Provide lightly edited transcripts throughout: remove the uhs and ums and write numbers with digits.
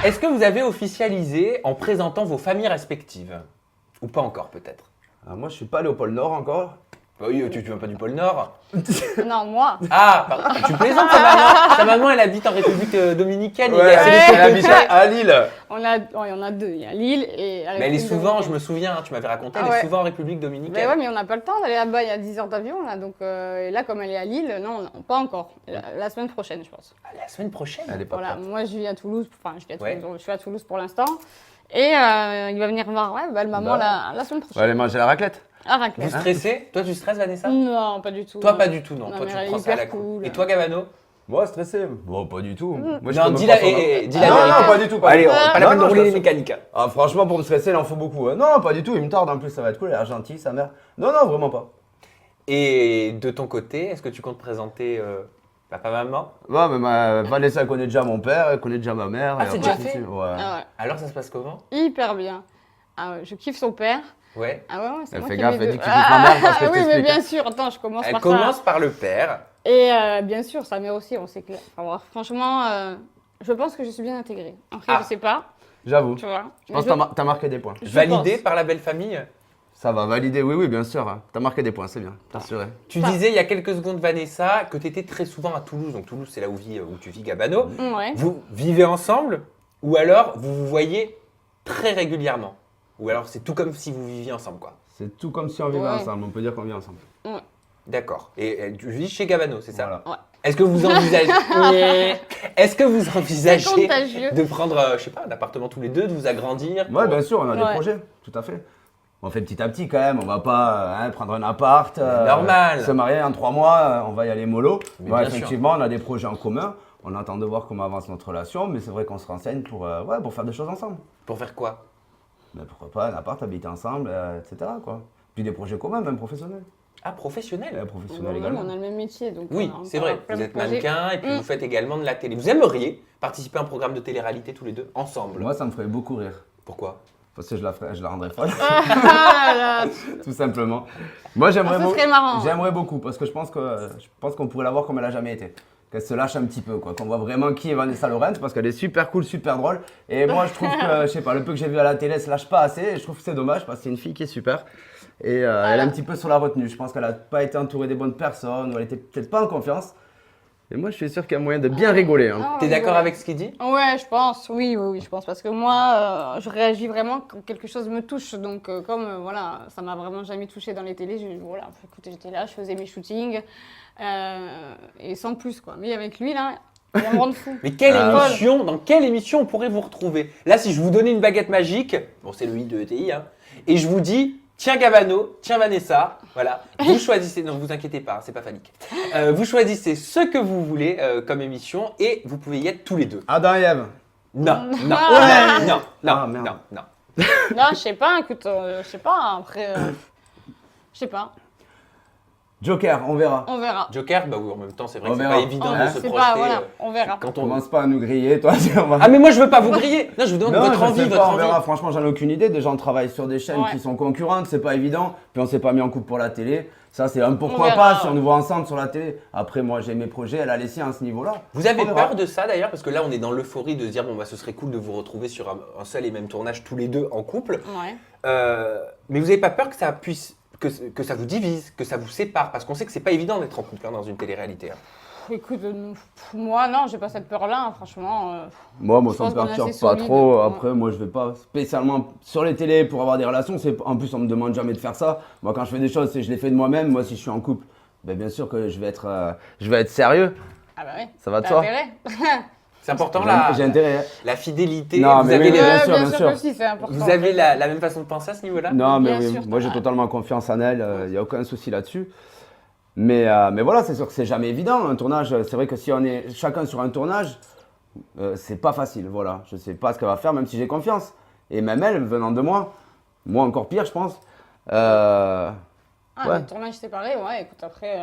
Est-ce que vous avez officialisé en présentant vos familles respectives? Ou pas encore peut-être? Moi, je suis pas allé au pôle Nord encore. Bah oui, tu viens pas du pôle Nord. Non, moi. Ah, pardon. Tu plaisantes, sa maman, elle habite en République dominicaine. Ouais, elle habite à Lille. Il y en a deux. Il y a Lille et la Mais elle est République souvent, je dominicaine. me souviens, tu m'avais raconté, elle Ah ouais. est souvent en République Mais dominicaine. ouais, mais on n'a pas le temps d'aller là-bas. Il y a 10 heures d'avion là, donc et là comme elle est à Lille, non, pas encore. La semaine prochaine, je pense. Ah, la semaine prochaine. Elle est pas Voilà, prête. moi je vis à Toulouse. Enfin, je Ouais. suis à Toulouse pour l'instant. Et il va venir voir le maman la semaine On va prochaine. aller manger la raclette. À Vous raclette. stressez? Toi, tu stresses, Vanessa? Non, pas du tout. Toi, pas du tout, non. Non, Toi, mais tu elle est prends ça à la hyper cool. cool. Et toi, Gavano? Moi, stressé. Bon, pas du tout. Moi, Non, me dis la prends ça- dis la Non, vérité. non, pas du tout. Pas Allez, du tout. pas la Non, peine de non, rouler je les t'assure. mécaniques. Ah, franchement, pour me stresser, il en faut beaucoup. Non, pas du tout. Il me tarde en plus, ça va être cool. Elle a l'air gentille, sa mère. Non, non, vraiment pas. Et de ton côté, est-ce que tu comptes présenter papa-maman? Ouais, mais Vanessa connaît déjà mon père, elle connaît déjà ma mère. Ah, et c'est après, déjà fait Ouais. Ah ouais, Alors, ça se passe comment? hyper bien. Ah ouais, je kiffe son père. Ouais. Ah ouais, c'est Elle moi fait qui gaffe, ai les elle deux. dit que tu kiffes ma mère parce que je oui, mais t'explique. bien sûr. Attends, je commence Elle par commence ça. par le père. Et bien sûr, sa mère aussi, on sait que. Enfin, bref, franchement, je pense que je suis bien intégrée. Après, Ah. je sais pas, J'avoue. tu vois. Je pense Mais que t'as marqué des points. je Validé pense. par la belle famille. Ça va, validé, oui, bien sûr. Hein. T'as marqué des points, c'est bien, t'as assuré. Tu disais il y a quelques secondes, Vanessa, que tu étais très souvent à Toulouse. Donc Toulouse, c'est là où tu vis, Gabano. Ouais. Vous vivez ensemble ou alors vous vous voyez très régulièrement? Ou alors c'est tout comme si vous viviez ensemble, quoi. C'est tout comme si on vivait Ouais. ensemble, on peut dire qu'on vit ensemble. D'accord. Et tu vis chez Gabano, c'est ça? Voilà. Ouais. Est-ce que vous envisagez, est-ce que vous C'est envisagez contagieux. de prendre, je sais pas, un appartement tous les deux, de vous agrandir? Ouais, bien sûr, on a des Ouais. projets, tout à fait. On fait petit à petit quand même, on va pas prendre un appart, Normal. se marier en 3 mois, on va y aller mollo. Mais Ouais, bien sûr. effectivement, on a des projets en commun, on attend de voir comment avance notre relation, mais c'est vrai qu'on se renseigne pour faire des choses ensemble. Pour faire quoi? Mais pourquoi pas un appart, habiter ensemble, etc. quoi. Puis des projets communs, même professionnels. Ah, professionnel? Professionnels Ouais, également. on a le même métier, donc. Oui, on c'est peut vrai. avoir plein Vous de êtes projets. mannequin et puis vous faites également de la télé. Vous aimeriez participer à un programme de télé-réalité tous les deux, ensemble? Moi, ça me ferait beaucoup rire. Pourquoi? Parce que je la rendrais folle, Ah là là. tout simplement. Moi, j'aimerais Ah, ce serait marrant. J'aimerais beaucoup, parce que je pense qu'on pourrait la voir comme elle a jamais été. Qu'elle se lâche un petit peu, quoi. Qu'on voit vraiment qui est Vanessa Lorentz, parce qu'elle est super cool, super drôle. Et moi, je trouve que, je sais pas, le peu que j'ai vu à la télé, elle se lâche pas assez. Et je trouve que c'est dommage, parce que c'est une fille qui est super. Et elle est un petit peu sur la retenue. Je pense qu'elle a pas été entourée des bonnes personnes, ou elle était peut-être pas en confiance. Et moi, je suis sûr qu'il y a moyen de bien rigoler. Hein. Ah, T'es ouais, d'accord ouais. avec ce qu'il dit? Ouais, je pense. Oui, je pense. Parce que moi, je réagis vraiment quand quelque chose me touche. Donc, voilà, ça m'a vraiment jamais touché dans les télés. Voilà, écoutez, j'étais là, je faisais mes shootings. Et sans plus, quoi. Mais avec lui, là, il va me rendre fou. Mais dans quelle émission on pourrait vous retrouver? Là, si je vous donnais une baguette magique, bon, c'est le i de ETI, hein, et je vous dis, tiens Gabano, tiens Vanessa, voilà, vous choisissez, non, vous inquiétez pas, c'est pas panique. Vous choisissez ce que vous voulez comme émission et vous pouvez y être tous les deux. Adam et Ève. Non, non, Ah. non, non, Ah, non, merde. non, non. Non, je sais pas, écoute, je sais pas. Après, je sais pas. Joker, on verra. On verra. Joker, bah oui, en même temps, c'est vrai On que c'est verra. pas évident de se C'est projeter. pas, voilà, on verra. Quand on... Commence pas à nous griller, toi. Ah mais moi je veux pas vous griller. Non, je vous demande votre je envie, sais votre pas, on envie. verra. Franchement, j'en ai aucune idée. Déjà, on travaille sur des chaînes Ouais. qui sont concurrentes, c'est pas évident. Puis on s'est pas mis en couple pour la télé. Ça, c'est un pourquoi verra, pas si on ouais. nous voit ensemble sur la télé. Après, moi, j'ai mes projets, elle a les siens à ce niveau-là. Vous avez On verra. peur de ça d'ailleurs? Parce que là on est dans l'euphorie de se dire bon bah ce serait cool de vous retrouver sur un seul et même tournage tous les deux en couple. Ouais. Mais vous avez pas peur que ça puisse que ça vous divise, que ça vous sépare? Parce qu'on sait que c'est pas évident d'être en couple hein, dans une télé-réalité. Hein. Écoute, moi, non, j'ai pas cette peur-là, hein, franchement. Moi, Je ça me pense qu'on est perturbe assez pas solide. trop. Ouais. Après, moi, je vais pas spécialement sur les télés pour avoir des relations. En plus, on me demande jamais de faire ça. Moi, quand je fais des choses, c'est je les fais de moi-même. Moi, si je suis en couple, ben, bien sûr que je vais être sérieux. Ah bah oui. Ça va de T'as soi. intérêt. C'est important J'ai intérêt. Hein. la fidélité. Non, vous mais avez, oui, les- bien sûr, bien bien sûr. que si, c'est important. vous avez la même façon de penser à ce niveau-là? Non, mais Bien oui, sûr, moi j'ai ouais. totalement confiance en elle, il n'y a aucun souci là-dessus. Mais voilà, c'est sûr que c'est jamais évident. Un tournage, c'est vrai que si on est chacun sur un tournage, c'est pas facile. Voilà, je sais pas ce qu'elle va faire, même si j'ai confiance. Et même elle, venant de moi encore pire, je pense. Ah, ouais. le tournage séparé, ouais, écoute, après,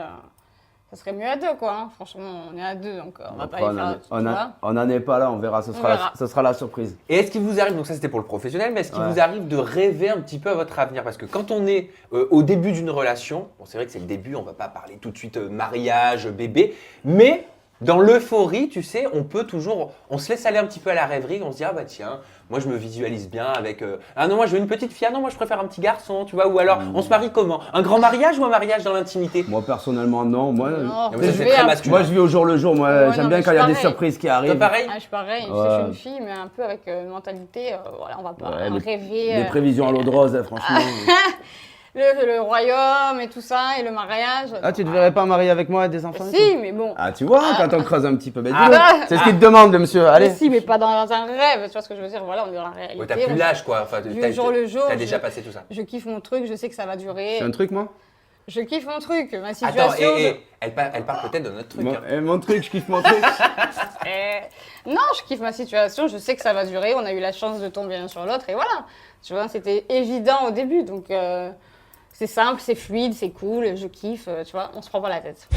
ça serait mieux à deux, quoi. Hein. Franchement, on est à deux, donc on va pas Après, y faire. on n'en est pas là, on verra, ce verra. sera la surprise. Et est-ce qu'il vous arrive, donc ça c'était pour le professionnel, mais est-ce qu'il Ouais. vous arrive de rêver un petit peu à votre avenir? Parce que quand on est au début d'une relation, bon c'est vrai que c'est le début, on va pas parler tout de suite mariage, bébé, mais dans l'euphorie, tu sais, on se laisse aller un petit peu à la rêverie, on se dit ah bah tiens, moi je me visualise bien avec ah non moi je veux une petite fille, ah non moi je préfère un petit garçon, tu vois, ou alors on se marie comment? Un grand mariage ou un mariage dans l'intimité? Moi personnellement non, moi, Non, mais ça, je c'est vais très un- masculin. moi je vis au jour le jour, moi Ouais, j'aime non, bien mais quand il y a je des pareil. surprises qui Toi arrivent. pareil? Ah, je suis pareil, Ouais. je suis une fille, mais un peu avec une mentalité, voilà, on va pas Ouais, rêver. Les prévisions à l'eau de rose, franchement. Le royaume et tout ça, et le mariage. Ah, tu te verrais pas marier avec moi et des enfants et Si, tout mais bon. Ah, tu vois, quand on creuse un petit peu, ben Ah. dis-le. C'est ce qu'il te demande, monsieur. Allez. Mais si, mais pas dans un rêve, tu vois ce que je veux dire. Voilà, on est dans la réalité. Ouais, t'as plus l'âge quoi, enfin, Du jour le jour, t'as je- déjà passé tout ça. Je kiffe mon truc, je sais que ça va durer. C'est un truc, moi Je kiffe mon truc, ma Attends, situation. elle parle peut-être de notre truc. Mon, hein. mon truc, je kiffe mon truc. Non, je kiffe ma situation, je sais que ça va durer. On a eu la chance de tomber l'un sur l'autre et voilà. Tu vois, c'était évident au début, donc c'est simple, c'est fluide, c'est cool, je kiffe, tu vois, on se prend pas la tête.